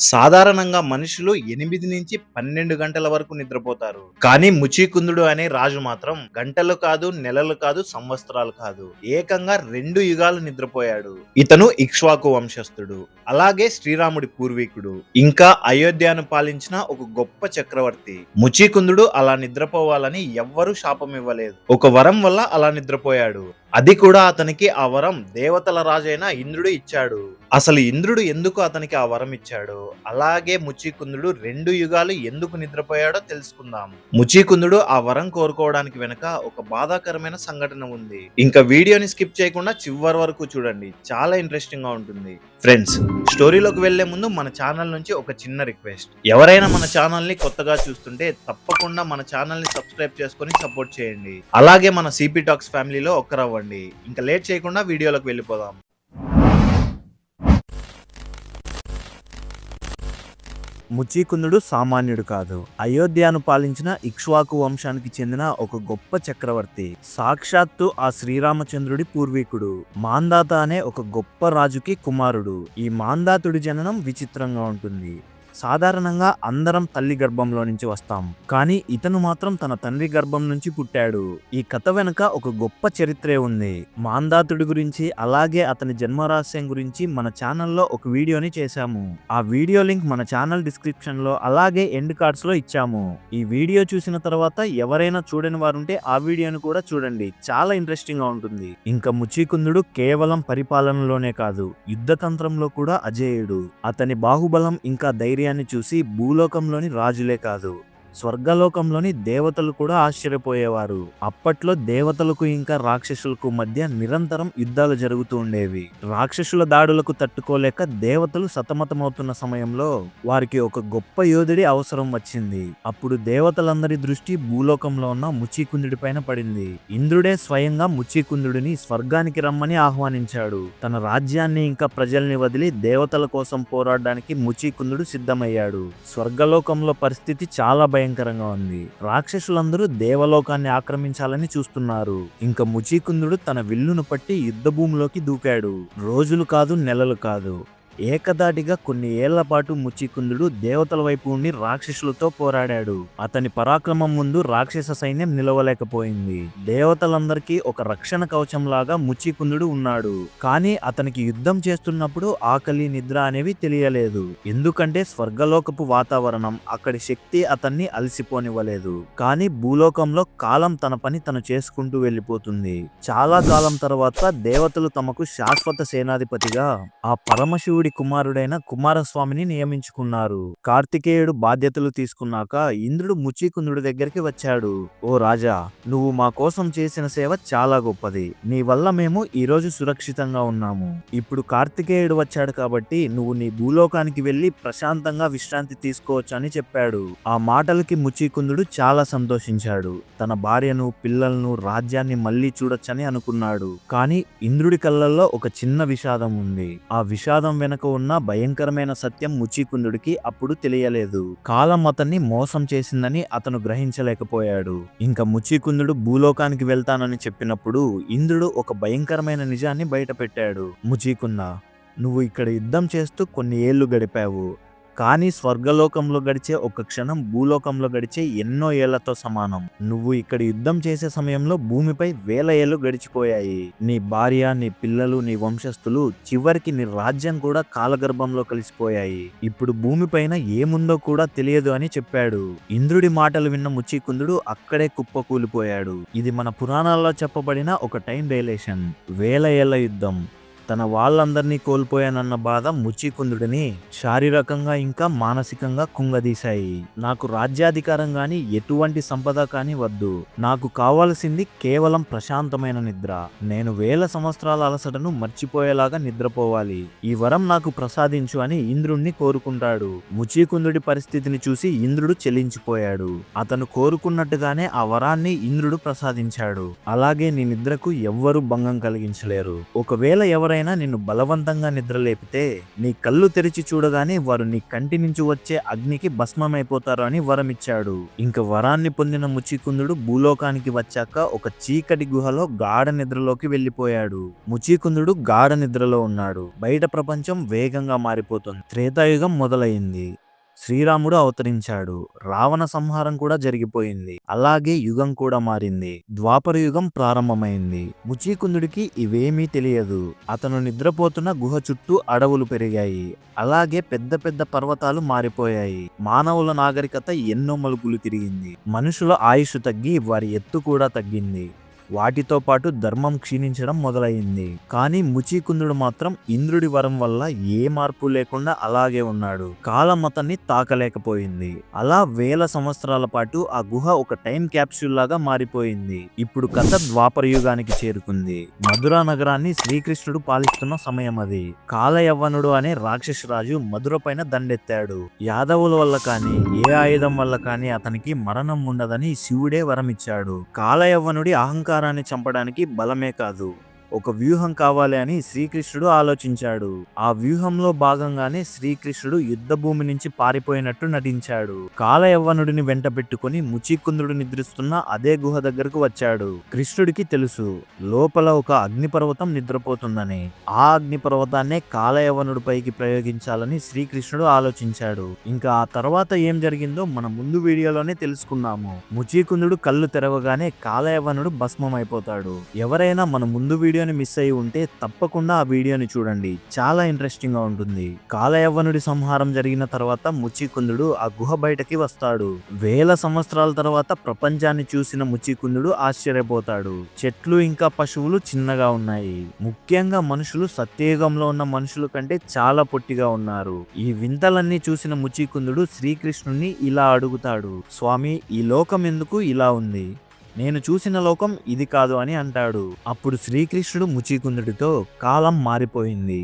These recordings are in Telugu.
సాధారణంగా మనుషులు 8-12 గంటల వరకు నిద్రపోతారు. కానీ ముచీకుందుడు అనే రాజు మాత్రం గంటలు కాదు, నెలలు కాదు, సంవత్సరాలు కాదు. ఏకంగా 2 యుగాలు నిద్రపోయాడు. ఇతను ఇక్ష్వాకు వంశస్థుడు. అలాగే శ్రీరాముడి పూర్వీకుడు. ఇంకా అయోధ్యను పాలించిన ఒక గొప్ప చక్రవర్తి. ముచీకుందుడు అలా నిద్రపోవాలని ఎవ్వరూ శాపం ఇవ్వలేదు. ఒక వరం వల్ల అలా నిద్రపోయాడు. అది కూడా అతనికి ఆ వరం దేవతల రాజైన ఇంద్రుడు ఇచ్చాడు. అసలు ఇంద్రుడు ఎందుకు అతనికి ఆ వరం ఇచ్చాడు, అలాగే ముచీకుందుడు 2 యుగాలు ఎందుకు నిద్రపోయాడో తెలుసుకుందాం. ముచీకుందుడు ఆ వరం కోరుకోవడానికి వెనక ఒక బాధాకరమైన సంఘటన ఉంది. ఇంకా వీడియోని స్కిప్ చేయకుండా చివరి వరకు చూడండి, చాలా ఇంట్రెస్టింగ్ గా ఉంటుంది. ఫ్రెండ్స్, స్టోరీలోకి వెళ్లే ముందు మన ఛానల్ నుంచి ఒక చిన్న రిక్వెస్ట్. ఎవరైనా మన ఛానల్ ని కొత్తగా చూస్తుంటే తప్పకుండా మన ఛానల్ ని సబ్స్క్రైబ్ చేసుకొని సపోర్ట్ చేయండి. అలాగే మన సిపి టాక్స్ ఫ్యామిలీలో ఒక్కరవ్వండి. ఇంకా లేట్ చేయకుండా వీడియోలోకి వెళ్ళిపోదాం. ముచీకుందుడు సామాన్యుడు కాదు. అయోధ్యను పాలించిన ఇక్ష్వాకు వంశానికి చెందిన ఒక గొప్ప చక్రవర్తి. సాక్షాత్తు ఆ శ్రీరామచంద్రుడి పూర్వీకుడు. మాంధాత అనే ఒక గొప్ప రాజుకి కుమారుడు. ఈ మాంధాతుడి జననం విచిత్రంగా ఉంటుంది. సాధారణంగా అందరం తల్లి గర్భంలో నుంచి వస్తాం, కానీ ఇతను మాత్రం తన తండ్రి గర్భం నుంచి పుట్టాడు. ఈ కథ వెనుక ఒక గొప్ప చరిత్రే ఉంది. మాంధాతుడి గురించి అలాగే అతని జన్మరహస్యం గురించి మన ఛానల్లో ఒక వీడియోని చేశాము. ఆ వీడియో లింక్ మన ఛానల్ డిస్క్రిప్షన్ లో అలాగే ఎండ్ కార్డ్స్ లో ఇచ్చాము. ఈ వీడియో చూసిన తర్వాత ఎవరైనా చూడని వారుంటే ఆ వీడియోని కూడా చూడండి, చాలా ఇంట్రెస్టింగ్ గా ఉంటుంది. ఇంకా ముచీకుందుడు కేవలం పరిపాలనలోనే కాదు, యుద్ధతంత్రంలో కూడా అజేయుడు. అతని బాహుబలం ఇంకా ధైర్యాన్ని చూసి భూలోకంలోని రాజులే కాదు, స్వర్గలోకంలోని దేవతలు కూడా ఆశ్చర్యపోయేవారు. అప్పట్లో దేవతలకు ఇంకా రాక్షసులకు మధ్య నిరంతరం యుద్ధాలు జరుగుతూ ఉండేవి. రాక్షసుల దాడులకు తట్టుకోలేక దేవతలు సతమతమవుతున్న సమయంలో వారికి ఒక గొప్ప యోధుడి అవసరం వచ్చింది. అప్పుడు దేవతలందరి దృష్టి భూలోకంలో ఉన్న ముచీకుందుడి పైన పడింది. ఇంద్రుడే స్వయంగా ముచీకుందుడిని స్వర్గానికి రమ్మని ఆహ్వానించాడు. తన రాజ్యాన్ని ఇంకా ప్రజల్ని వదిలి దేవతల కోసం పోరాడడానికి ముచీకుందుడు సిద్ధమయ్యాడు. స్వర్గలోకంలో పరిస్థితి చాలా భయంకరంగా ఉంది. రాక్షసులందరూ దేవలోకాన్ని ఆక్రమించాలని చూస్తున్నారు. ఇంకా ముచీకుందుడు తన విల్లును పట్టి యుద్ధ భూమిలోకి దూకాడు. రోజులు కాదు, నెలలు కాదు, ఏకదాటిగా కొన్ని ఏళ్ల పాటు ముచీకుందుడు దేవతల వైపు ఉండి రాక్షసులతో పోరాడాడు. అతని పరాక్రమం ముందు రాక్షస సైన్యం నిలవలేకపోయింది. దేవతలందరికీ ఒక రక్షణ కవచం లాగా ముచీకుందుడు ఉన్నాడు. కానీ అతనికి యుద్ధం చేస్తున్నప్పుడు ఆకలి, నిద్ర అనేవి తెలియలేదు. ఎందుకంటే స్వర్గలోకపు వాతావరణం, అక్కడి శక్తి అతన్ని అలసిపోనివ్వలేదు. కానీ భూలోకంలో కాలం తన పని తను చేసుకుంటూ వెళ్ళిపోతుంది. చాలా కాలం తర్వాత దేవతలు తమకు శాశ్వత సేనాధిపతిగా ఆ పరమశివుడి కుమారుడైన కుమారస్వామిని నియమించుకున్నారు. కార్తికేయుడు బాధ్యతలు తీసుకున్నాక ఇంద్రుడు ముచీకుందుడి దగ్గరికి వచ్చాడు. ఓ రాజా, నువ్వు మా కోసం చేసిన సేవ చాలా గొప్పది. నీ వల్ల మేము ఈ రోజు సురక్షితంగా ఉన్నాము. ఇప్పుడు కార్తికేయుడు వచ్చాడు కాబట్టి నువ్వు నీ భూలోకానికి వెళ్లి ప్రశాంతంగా విశ్రాంతి తీసుకోవచ్చు అని చెప్పాడు. ఆ మాటలకి ముచీకుందుడు చాలా సంతోషించాడు. తన భార్యను, పిల్లలను, రాజ్యాన్ని మళ్లీ చూడొచ్చని అనుకున్నాడు. కానీ ఇంద్రుడి కళ్ళల్లో ఒక చిన్న విషాదం ఉంది. ఆ విషాదం వెనక ఉన్న భయంకరమైన సత్యం ముచీకుందుడికి అప్పుడు తెలియలేదు. కాలం అతన్ని మోసం చేసిందని అతను గ్రహించలేకపోయాడు. ఇంకా ముచీకుందుడు భూలోకానికి వెళ్తానని చెప్పినప్పుడు ఇంద్రుడు ఒక భయంకరమైన నిజాన్ని బయటపెట్టాడు. ముచీకుంద, నువ్వు ఇక్కడ యుద్ధం చేస్తూ కొన్ని ఏళ్లు గడిపావు. కానీ స్వర్గలోకంలో గడిచే ఒక క్షణం భూలోకంలో గడిచే ఎన్నో ఏళ్లతో సమానం. నువ్వు ఇక్కడ యుద్ధం చేసే సమయంలో భూమిపై వేల ఏళ్లు గడిచిపోయాయి. నీ భార్య, నీ పిల్లలు, నీ వంశస్థులు, చివరికి నీ రాజ్యం కూడా కాలగర్భంలో కలిసిపోయాయి. ఇప్పుడు భూమిపైన ఏముందో కూడా తెలియదు అని చెప్పాడు. ఇంద్రుడి మాటలు విన్న ముచీకుందుడు అక్కడే కుప్పకూలిపోయాడు. ఇది మన పురాణాల్లో చెప్పబడిన ఒక టైం డైలేషన్. వేల ఏళ్ల యుద్ధం, తన వాళ్ళందరినీ కోల్పోయానన్న బాధ ముచీకుందుడిని శారీరకంగా ఇంకా మానసికంగా కుంగదీశాయి. నాకు రాజ్యాధికారం గాని ఎటువంటి సంపద కాని వద్దు. నాకు కావాల్సింది కేవలం ప్రశాంతమైన నిద్ర. నేను వేల సంవత్సరాల అలసటను మర్చిపోయేలాగా నిద్రపోవాలి. ఈ వరం నాకు ప్రసాదించు అని ఇంద్రుణ్ణి కోరుకుంటాడు. ముచీకుందుడి పరిస్థితిని చూసి ఇంద్రుడు చెలించిపోయాడు. అతను కోరుకున్నట్టుగానే ఆ వరాన్ని ఇంద్రుడు ప్రసాదించాడు. అలాగే నీ నిద్రకు ఎవ్వరూ భంగం కలిగించలేరు. ఒకవేళ ఎవరైనా ఎవరైనా నిన్ను బలవంతంగా నిద్రలేపితే నీ కళ్ళు తెరిచి చూడగానే వారు నీ కంటి నుంచి వచ్చే అగ్నికి భస్మమైపోతారు అని వరమిచ్చాడు. ఇంక వరాన్ని పొందిన ముచికుందుడు భూలోకానికి వచ్చాక ఒక చీకటి గుహలో గాఢ నిద్రలోకి వెళ్లిపోయాడు. ముచికుందుడు గాఢ నిద్రలో ఉన్నాడు. బయట ప్రపంచం వేగంగా మారిపోతుంది. త్రేతాయుగం మొదలైంది. శ్రీరాముడు అవతరించాడు. రావణ సంహారం కూడా జరిగిపోయింది. అలాగే యుగం కూడా మారింది. ద్వాపర యుగం ప్రారంభమైంది. ముచికుందుడికి ఇవేమీ తెలియదు. అతను నిద్రపోతున్న గుహ చుట్టూ అడవులు పెరిగాయి. అలాగే పెద్ద పెద్ద పర్వతాలు మారిపోయాయి. మానవుల నాగరికత ఎన్నో మలుపులు తిరిగింది. మనుషుల ఆయుష్ తగ్గి వారి ఎత్తు కూడా తగ్గింది. వాటితో పాటు ధర్మం క్షీణించడం మొదలైంది. కానీ ముచికుందుడు మాత్రం ఇంద్రుడి వరం వల్ల ఏ మార్పు లేకుండా అలాగే ఉన్నాడు. కాలం అతన్ని తాకలేకపోయింది. అలా వేల సంవత్సరాల పాటు ఆ గుహ ఒక టైం క్యాప్సూల్ లాగా మారిపోయింది. ఇప్పుడు కథ ద్వాపర యుగానికి చేరుకుంది. మధుర నగరాన్ని శ్రీకృష్ణుడు పాలిస్తున్న సమయం అది. కాలయవ్వనుడు అనే రాక్షస రాజు మధుర పైన దండెత్తాడు. యాదవుల వల్ల కానీ ఏ ఆయుధం వల్ల కానీ అతనికి మరణం ఉండదని శివుడే వరమిచ్చాడు. కాలయవ్వనుడి అహంకారం చంపడానికి బలమే కాదు, ఒక వ్యూహం కావాలి అని శ్రీకృష్ణుడు ఆలోచించాడు. ఆ వ్యూహంలో భాగంగానే శ్రీకృష్ణుడు యుద్ధ భూమి నుంచి పారిపోయినట్టు నటించాడు. కాలయవ్వనుడిని వెంట పెట్టుకుని ముచికుందుడు నిద్రిస్తున్న అదే గుహ దగ్గరకు వచ్చాడు. కృష్ణుడికి తెలుసు లోపల ఒక అగ్నిపర్వతం నిద్రపోతుందని. ఆ అగ్నిపర్వతాన్నే కాలయవ్వనుడి పైకి ప్రయోగించాలని శ్రీకృష్ణుడు ఆలోచించాడు. ఇంకా ఆ తర్వాత ఏం జరిగిందో మన ముందు వీడియోలోనే తెలుసుకున్నాము. ముచికుందుడు కళ్ళు తెరవగానే కాలయవ్వనుడు భస్మం అయిపోతాడు. ఎవరైనా మన ముందు వీడియోని మిస్ అయి ఉంటే తప్పకుండా ఆ వీడియోని చూడండి, చాలా ఇంట్రెస్టింగ్ గా ఉంటుంది. కాలయవ్వనుడి సంహారం జరిగిన తర్వాత ముచికుందుడు ఆ గుహ బయటకి వస్తాడు. వేల సంవత్సరాల తర్వాత ప్రపంచాన్ని చూసిన ముచికుందుడు ఆశ్చర్యపోతాడు. చెట్లు ఇంకా పశువులు చిన్నగా ఉన్నాయి. ముఖ్యంగా మనుషులు సత్యయుగంలో ఉన్న మనుషుల కంటే చాలా పొట్టిగా ఉన్నారు. ఈ వింతలన్నీ చూసిన ముచికుందుడు శ్రీకృష్ణుని ఇలా అడుగుతాడు, స్వామి, ఈ లోకం ఎందుకు ఇలా ఉంది? నేను చూసిన లోకం ఇది కాదు అని అంటాడు. అప్పుడు శ్రీకృష్ణుడు ముచికుందుడితో, కాలం మారిపోయింది.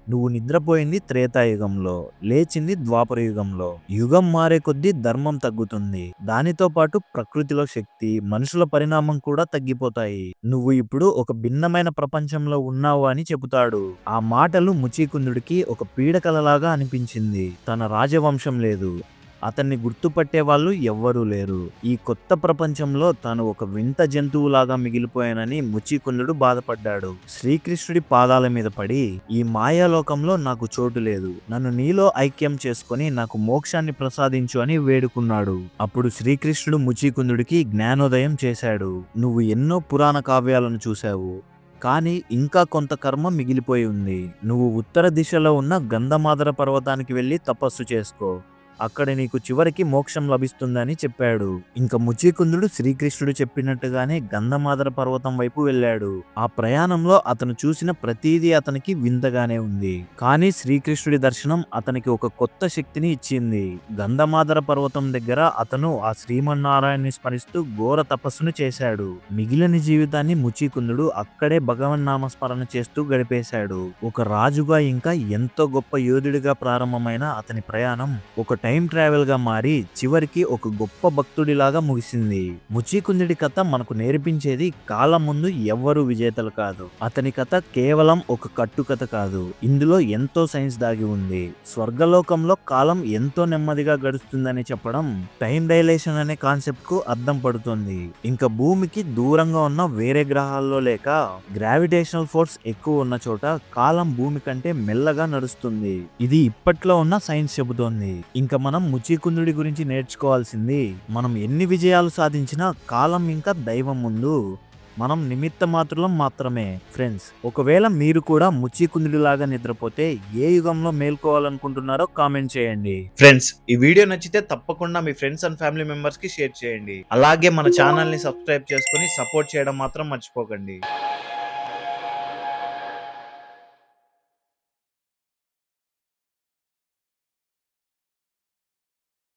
నువ్వు నిద్రపోయింది త్రేతాయుగంలో, లేచింది ద్వాపర యుగంలో. యుగం మారే కొద్దీ ధర్మం తగ్గుతుంది. దానితో పాటు ప్రకృతిలో శక్తి, మనుషుల పరిణామం కూడా తగ్గిపోతాయి. నువ్వు ఇప్పుడు ఒక భిన్నమైన ప్రపంచంలో ఉన్నావు అని చెబుతాడు. ఆ మాటలు ముచికుందుడికి ఒక పీడకలలాగా అనిపించింది. తన రాజవంశం లేదు, అతన్ని గుర్తుపట్టే వాళ్ళు ఎవ్వరూ లేరు. ఈ కొత్త ప్రపంచంలో తాను ఒక వింత జంతువులాగా మిగిలిపోయానని ముచికుందుడు బాధపడ్డాడు. శ్రీకృష్ణుడి పాదాల మీద పడి, ఈ మాయాలోకంలో నాకు చోటు లేదు, నన్ను నీలో ఐక్యం చేసుకొని నాకు మోక్షాన్ని ప్రసాదించు అని వేడుకున్నాడు. అప్పుడు శ్రీకృష్ణుడు ముచికుందుడికి జ్ఞానోదయం చేశాడు. నువ్వు ఎన్నో పురాణ కావ్యాలను చూశావు, కానీ ఇంకా కొంత కర్మ మిగిలిపోయి ఉంది. నువ్వు ఉత్తర దిశలో ఉన్న గంధమాదర పర్వతానికి వెళ్లి తపస్సు చేసుకో, అక్కడ నీకు చివరికి మోక్షం లభిస్తుందని చెప్పాడు. ఇంకా ముచికుందుడు శ్రీకృష్ణుడు చెప్పినట్టుగానే గంధమాదర పర్వతం వైపు వెళ్ళాడు. ఆ ప్రయాణంలో అతను చూసిన ప్రతీదీ అతనికి వింతగానే ఉంది. కానీ శ్రీకృష్ణుడి దర్శనం అతనికి ఒక కొత్త శక్తిని ఇచ్చింది. గంధమాదర పర్వతం దగ్గర అతను ఆ శ్రీమన్నారాయణ్ణి స్మరిస్తూ ఘోర తపస్సును చేశాడు. మిగిలిన జీవితాన్ని ముచికుందుడు అక్కడే భగవన్నామస్మరణ చేస్తూ గడిపేశాడు. ఒక రాజుగా ఇంకా ఎంతో గొప్ప యోధుడిగా ప్రారంభమైన అతని ప్రయాణం ఒక టైం ట్రావెల్ గా మారి చివరికి ఒక గొప్ప భక్తుడిలాగా ముగిసింది. ముచికుందుడి కథ మనకు నేర్పించేది కాలం ముందు ఎవ్వరూ విజేతలు కాదు. అతని కథ కేవలం ఒక కట్టుకథ కాదు, ఇందులో ఎంతో సైన్స్ దాగి ఉంది. స్వర్గలోకంలో కాలం ఎంతో నెమ్మదిగా గడుస్తుందని చెప్పడం టైం డైలేషన్ అనే కాన్సెప్ట్ కు అర్థం పడుతుంది. ఇంకా భూమికి దూరంగా ఉన్న వేరే గ్రహాల్లో లేక గ్రావిటేషనల్ ఫోర్స్ ఎక్కువ ఉన్న చోట కాలం భూమి కంటే మెల్లగా నడుస్తుంది. ఇది ఇప్పట్లో ఉన్న సైన్స్ చెబుతోంది. ఇంకా మనం ముచికుందుడి గురించి నేర్చుకోవాల్సింది, మనం ఎన్ని విజయాలు సాధించినా కాలం ఇంకా దైవం ముందు మనం నిమిత్త మాత్రులం మాత్రమే. ఫ్రెండ్స్, ఒకవేళ మీరు కూడా ముచికుందుడి లాగా నిద్రపోతే ఏ యుగంలో మేల్కోవాలనుకుంటున్నారో కామెంట్ చేయండి. ఫ్రెండ్స్, ఈ వీడియో నచ్చితే తప్పకుండా మీ ఫ్రెండ్స్ అండ్ ఫ్యామిలీ మెంబర్స్ కి షేర్ చేయండి. అలాగే మన ఛానల్ ని సబ్స్క్రైబ్ చేసుకుని సపోర్ట్ చేయడం మాత్రం మర్చిపోకండి.